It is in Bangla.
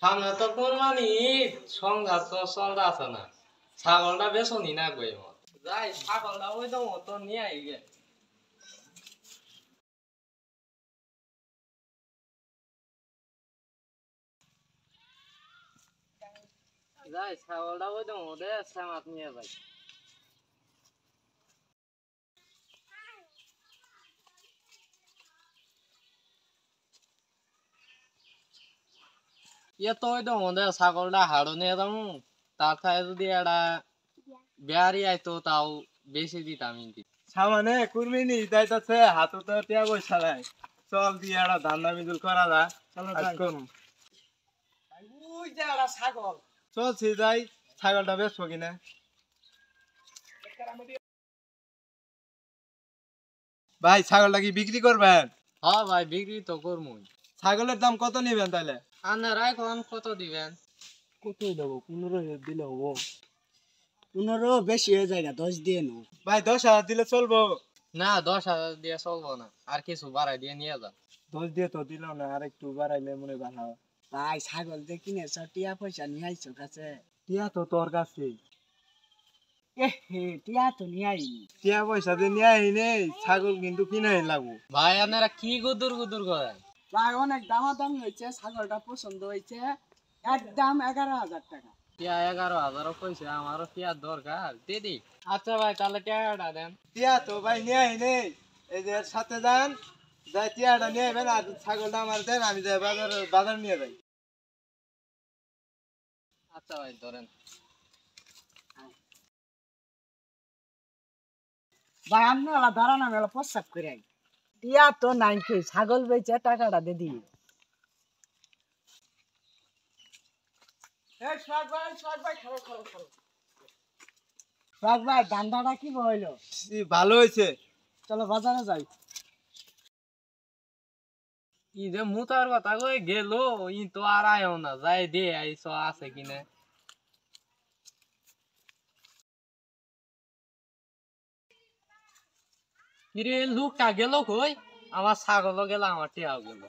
সামনে তো কোরবানি ঈদ সংঘাত তো চলতেছে না ছাগলটা বেচনি না গই যাই ছাগলটা ওই তো মতো নিয়ে আই গে যাই ছাগলটা ওই তো মধ্যে শ্যামাত নিয়ে যাই ইয়ে তো ওই তো মধ্যে ছাগলটা হাড়ো নিয়ে যাবো তার থেকে যদি একটা বেয়ারি আইতো তাও বেশি দিতাম ইনকি সামনে কুরবানি যাইতাছে হাতে তো টিয়া পয়সা নাই চল দিয়ে একটা ধান্দা মিদুল করা যা চলো ওই যে একটা ছাগল চলছি যাই ছাগলটা বেচবো কিনা ভাই ছাগলটা কি বিক্রি করবেন? হ্যাঁ ভাই বিক্রি তো করমুই ছাগলের দাম কত নিবেন তাহলে? আপনারা এখন কত দিবেন কত দেবো 15,000 দিলে হবো 15 বেশি হয়ে যায় 10 দিয়ে নো। ভাই 10,000 দিলে চলবো? না 10,000 দিয়ে চলবো না আর কিছু বাড়াই দিয়ে নিয়ে যান 10 দিয়ে তো দিল না আর একটু বাড়াইলে মনে হয় ভালো হয়। ভাই ছাগল দিয়ে কিনেছ টিয়া পয়সা নিয়ে আইছো কাছে। টিয়া তো তোর কাছে টিয়া তো নিয়ে আইনি। টিয়া পয়সা দিয়ে নিয়ে আই নেই ছাগল কিন্তু কিনে লাগবো। ভাই আপনারা কি গুদুর গুদুর করেন ভাই অনেক দামাদামি হয়েছে ছাগলটা পছন্দ হয়েছে একদম 11,000 টাকা। টিয়া 11,000 কইছে আমারও টিয়ার দরকার দিদি আচ্ছা ভাই তাহলে টিয়াটা দেন টিয়া তো ভাই নিয়ে আই নেই এই যে এর সাথে যান যাই টিয়াটা নিয়ে আইবেন আর ছাগলটা আমার দেন আমি যাই বাজার নিয়ে যাই। আচ্ছা ভাই ধরেন ভাই আপনারা দাঁড়ান আমি প্রস্তাব করে আই। টিয়া তো নাই কি ছাগল বেচে টাকাটা দিয়ে দিই। সোহাগ ভাই ধান্দাটা কি হইলো? ভালো হয়েছে চলো বাজারে যাই। ই যে মুতার কথা কই গেল ই তো আর আয়ও না যাই দে আইস আছে কিনা কিরে লোকটা গেল কই আমার ছাগলও গেল আমার টিয়াও গেল